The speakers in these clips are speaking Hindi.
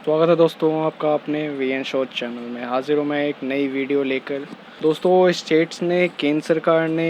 स्वागत है दोस्तों आपका अपने वीएन शो चैनल में। हाजिर हूँ मैं एक नई वीडियो लेकर। दोस्तों स्टेट्स ने केंद्र सरकार ने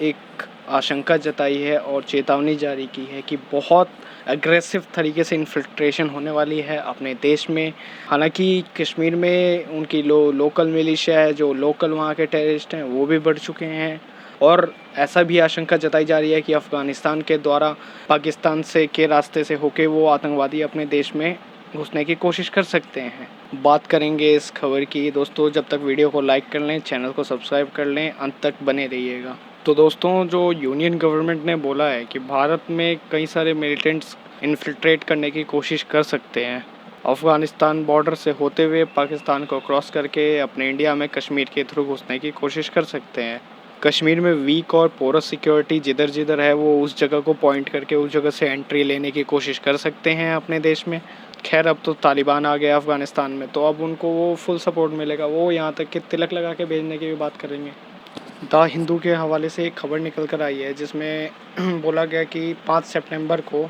एक आशंका जताई है और चेतावनी जारी की है कि बहुत एग्रेसिव तरीके से इन्फिल्ट्रेशन होने वाली है अपने देश में। हालांकि कश्मीर में उनकी लोकल मिलिशिया है, जो लोकल वहाँ के टेररिस्ट हैं वो भी बढ़ चुके हैं। और ऐसा भी आशंका जताई जा रही है कि अफ़गानिस्तान के द्वारा पाकिस्तान से के रास्ते से होके वो आतंकवादी अपने देश में घुसने की कोशिश कर सकते हैं। बात करेंगे इस खबर की दोस्तों। जब तक वीडियो को लाइक कर लें, चैनल को सब्सक्राइब कर लें, अंत तक बने रहिएगा। तो दोस्तों जो यूनियन गवर्नमेंट ने बोला है कि भारत में कई सारे मिलिटेंट्स इन्फिल्ट्रेट करने की कोशिश कर सकते हैं, अफ़गानिस्तान बॉर्डर से होते हुए पाकिस्तान को क्रॉस करके अपने इंडिया में कश्मीर के थ्रू घुसने की कोशिश कर सकते हैं। कश्मीर में वीक और पोरस सिक्योरिटी जिधर जिधर है वो उस जगह को पॉइंट करके उस जगह से एंट्री लेने की कोशिश कर सकते हैं अपने देश में। खैर अब तो तालिबान आ गया अफ़गानिस्तान में, तो अब उनको वो फुल सपोर्ट मिलेगा। वो यहाँ तक कि तिलक लगा के भेजने की भी बात करेंगे। द हिंदू के हवाले से एक खबर निकल कर आई है जिसमें बोला गया कि 5 सितंबर को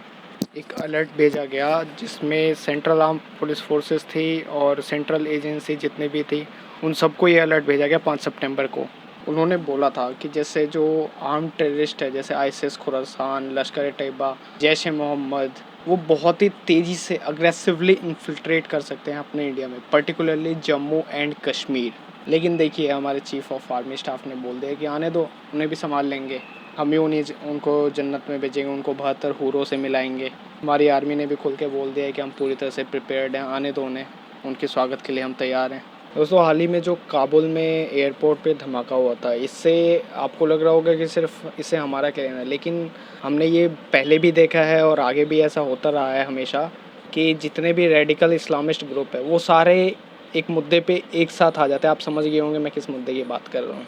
एक अलर्ट भेजा गया जिसमें सेंट्रल आर्म पुलिस फोर्सेस थी और सेंट्रल एजेंसी जितने भी थी उन सबको ये अलर्ट भेजा गया 5 सितंबर को। उन्होंने बोला था कि जैसे जो आर्म टेररिस्ट है, जैसे आईसिस, खुरासान, लश्कर ए तैयबा, जैश ए मोहम्मद, वो बहुत ही तेज़ी से अग्रेसिवली इन्फिल्ट्रेट कर सकते हैं अपने इंडिया में, पर्टिकुलरली जम्मू एंड कश्मीर। लेकिन देखिए हमारे चीफ ऑफ आर्मी स्टाफ ने बोल दिया कि आने दो, उन्हें भी संभाल लेंगे, हम ही उनको जन्नत में भेजेंगे, उनको 72 हूरों से मिलाएंगे। हमारी आर्मी ने भी खुल के बोल दिया है कि हम पूरी तरह से प्रिपेयर्ड हैं, आने दो उन्हें, उनके स्वागत के लिए हम तैयार हैं। दोस्तों हाल ही में जो काबुल में एयरपोर्ट पे धमाका हुआ था, इससे आपको लग रहा होगा कि सिर्फ इससे हमारा क्या लेना है, लेकिन हमने ये पहले भी देखा है और आगे भी ऐसा होता रहा है हमेशा कि जितने भी रेडिकल इस्लामिस्ट ग्रुप है वो सारे एक मुद्दे पे एक साथ आ जाते हैं। आप समझ गए होंगे मैं किस मुद्दे की बात कर रहा हूँ।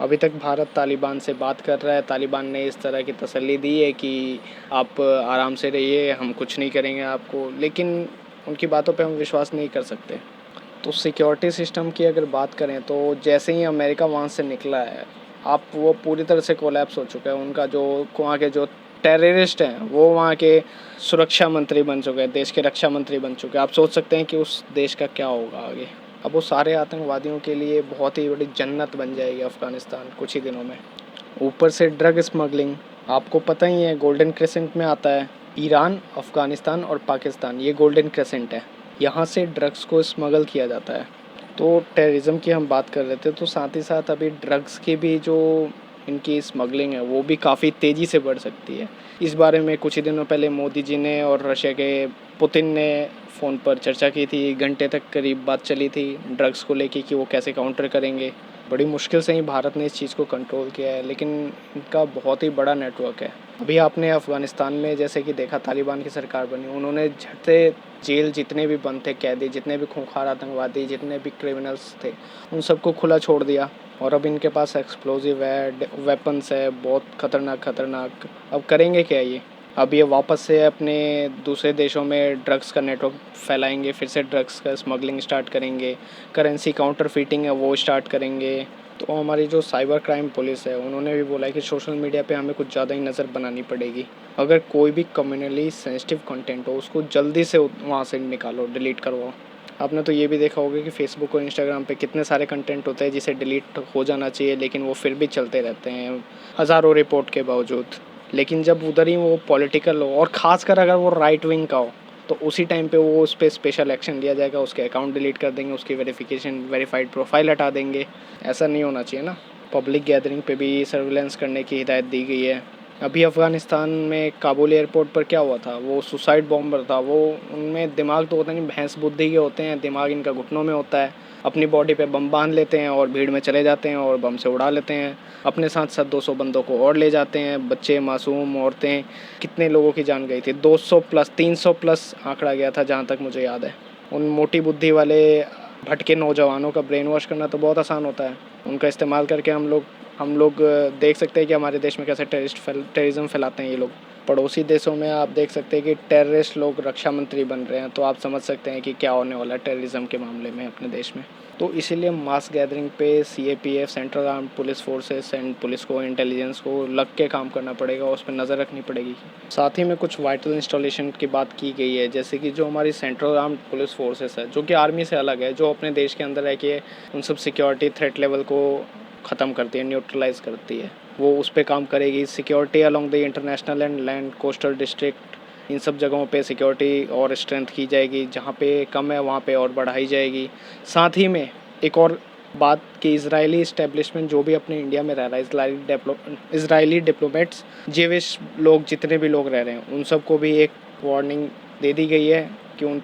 अभी तक भारत तालिबान से बात कर रहा है, तालिबान ने इस तरह की तसल्ली दी है कि आप आराम से रहिए, हम कुछ नहीं करेंगे आपको, लेकिन उनकी बातों पे हम विश्वास नहीं कर सकते। तो सिक्योरिटी सिस्टम की अगर बात करें तो जैसे ही अमेरिका वहाँ से निकला है, आप वो पूरी तरह से कोलैप्स हो चुका है। उनका जो वहाँ के जो टेररिस्ट हैं वो वहाँ के सुरक्षा मंत्री बन चुके हैं, देश के रक्षा मंत्री बन चुके हैं। आप सोच सकते हैं कि उस देश का क्या होगा आगे। अब वो सारे आतंकवादियों के लिए बहुत ही बड़ी जन्नत बन जाएगी अफ़गानिस्तान कुछ ही दिनों में। ऊपर से ड्रग स्मगलिंग, आपको पता ही है गोल्डन क्रेसेंट में आता है ईरान, अफ़गानिस्तान और पाकिस्तान, ये गोल्डन क्रेसेंट है, यहाँ से ड्रग्स को स्मगल किया जाता है। तो टेररिज्म की हम बात कर रहे थे, तो साथ ही साथ अभी ड्रग्स की भी जो इनकी स्मगलिंग है वो भी काफ़ी तेज़ी से बढ़ सकती है। इस बारे में कुछ ही दिनों पहले मोदी जी ने और रशिया के पुतिन ने फ़ोन पर चर्चा की थी, घंटे तक करीब बात चली थी ड्रग्स को लेके कि वो कैसे काउंटर करेंगे। बड़ी मुश्किल से ही भारत ने इस चीज़ को कंट्रोल किया है, लेकिन इनका बहुत ही बड़ा नेटवर्क है। अभी आपने अफ़गानिस्तान में जैसे कि देखा, तालिबान की सरकार बनी, उन्होंने झट से जेल जितने भी बंद थे कैदी, जितने भी खूंखार आतंकवादी, जितने भी क्रिमिनल्स थे, उन सबको खुला छोड़ दिया। और अब इनके पास एक्सप्लोजिव है, वेपन्स है, बहुत खतरनाक। अब करेंगे क्या ये? अब ये वापस से अपने दूसरे देशों में ड्रग्स का नेटवर्क फैलाएंगे, फिर से ड्रग्स का स्मगलिंग स्टार्ट करेंगे, करेंसी काउंटर फीटिंग है वो स्टार्ट करेंगे। तो हमारी जो साइबर क्राइम पुलिस है उन्होंने भी बोला है कि सोशल मीडिया पे हमें कुछ ज़्यादा ही नज़र बनानी पड़ेगी। अगर कोई भी कम्युनली सेंसिटिव कंटेंट हो उसको जल्दी से वहाँ से निकालो, डिलीट करवाओ। आपने तो ये भी देखा होगा कि फ़ेसबुक और इंस्टाग्राम पे कितने सारे कंटेंट होते हैं जिसे डिलीट हो जाना चाहिए, लेकिन वो फिर भी चलते रहते हैं हज़ारों रिपोर्ट के बावजूद। लेकिन जब उधर ही वो पॉलिटिकल हो और ख़ासकर अगर वो राइट विंग का हो, तो उसी टाइम पे वो उस पर स्पेशल एक्शन लिया जाएगा, उसके अकाउंट डिलीट कर देंगे, उसकी वेरीफाइड प्रोफाइल हटा देंगे। ऐसा नहीं होना चाहिए ना। पब्लिक गैदरिंग पे भी सर्विलेंस करने की हिदायत दी गई है। अभी अफ़गानिस्तान में काबुल एयरपोर्ट पर क्या हुआ था, वो सुसाइड बॉम्बर था। वो उनमें दिमाग तो होता नहीं, भैंस बुद्धि के होते हैं, दिमाग इनका घुटनों में होता है। अपनी बॉडी पे बम बांध लेते हैं और भीड़ में चले जाते हैं और बम से उड़ा लेते हैं। अपने साथ साथ 200 बंदों को और ले जाते हैं, बच्चे, मासूम, औरतें। कितने लोगों की जान गई थी, 200 प्लस, 300 प्लस आंकड़ा गया था जहाँ तक मुझे याद है। उन मोटी बुद्धि वाले भटके नौजवानों का ब्रेन वॉश करना तो बहुत आसान होता है। उनका इस्तेमाल करके हम लोग देख सकते हैं कि हमारे देश में कैसे टेररिज्म फैलाते हैं ये लोग। पड़ोसी देशों में आप देख सकते हैं कि टेररिस्ट लोग रक्षा मंत्री बन रहे हैं, तो आप समझ सकते हैं कि क्या होने वाला है टेररिज्म के मामले में अपने देश में। तो इसीलिए मास गैदरिंग पे CAPF, central armed police forces and police को, इंटेलिजेंस को लग के काम करना पड़ेगा, उस पर नज़र रखनी पड़ेगी। साथ ही में कुछ वाइटल इंस्टॉलेशन की बात की गई है, जैसे कि जो हमारी सेंट्रल आर्म्ड पुलिस फोर्सेस है, जो कि आर्मी से अलग है, जो अपने देश के अंदर है कि उन सब सिक्योरिटी थ्रेट लेवल को ख़त्म करती है, न्यूट्रलाइज करती है, वो उस पर काम करेगी। Security along the international and land coastal district, इन सब जगहों पे सिक्योरिटी और स्ट्रेंथ की जाएगी, जहाँ पे कम है वहाँ पे और बढ़ाई जाएगी। साथ ही में एक और बात कि इजरायली इस्टेब्लिशमेंट जो भी अपने इंडिया में रह रहा है, इजरायली डिप्लोमेट्स, जेविश लोग, जितने भी लोग रह रहे हैं, उन सबको भी एक वार्निंग दे दी गई है कि उन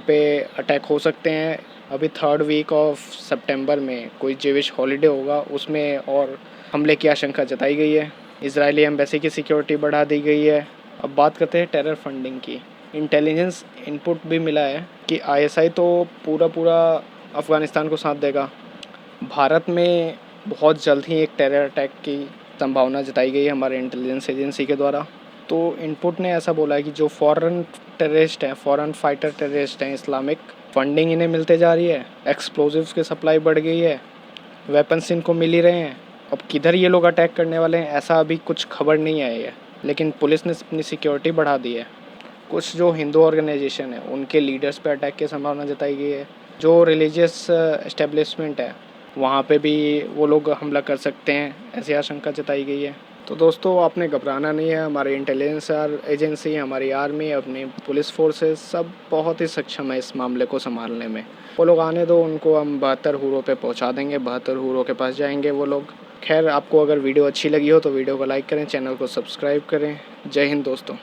पे अटैक हो सकते हैं। अभी 3rd वीक ऑफ सितंबर में कोई जेविश हॉलीडे होगा, उसमें और हमले की आशंका जताई गई है। इजरायली एम्बेसी की सिक्योरिटी बढ़ा दी गई है। अब बात करते हैं टेरर फंडिंग की। इंटेलिजेंस इनपुट भी मिला है कि आईएसआई तो पूरा अफ़गानिस्तान को साथ देगा। भारत में बहुत जल्द ही एक टेरर अटैक की संभावना जताई गई है हमारे इंटेलिजेंस एजेंसी के द्वारा। तो इनपुट ने ऐसा बोला है कि जो फॉरेन टेररिस्ट हैं, फॉरेन फाइटर टेररिस्ट हैं, इस्लामिक, फंडिंग इन्हें मिलते जा रही है, एक्सप्लोजिव्स की सप्लाई बढ़ गई है, वेपन्स इनको मिल ही रहे हैं। अब किधर ये लोग अटैक करने वाले हैं ऐसा अभी कुछ खबर नहीं आई है, लेकिन पुलिस ने अपनी सिक्योरिटी बढ़ा दी है। कुछ जो हिंदू ऑर्गेनाइजेशन है उनके लीडर्स पे अटैक की संभावना जताई गई है। जो रिलीजियस एस्टेब्लिशमेंट है वहाँ पे भी वो लोग हमला कर सकते हैं, ऐसी आशंका जताई गई है। तो दोस्तों, आपने घबराना नहीं है। हमारी इंटेलिजेंस एजेंसी, हमारी आर्मी, अपनी पुलिस फोर्सेस सब बहुत ही सक्षम है इस मामले को संभालने में। वो लोग आने दो, उनको हम 72 हूरों पे पहुंचा देंगे, 72 हूरों के पास जाएंगे वो लोग। खैर, आपको अगर वीडियो अच्छी लगी हो तो वीडियो को लाइक करें, चैनल को सब्सक्राइब करें। जय हिंद दोस्तों।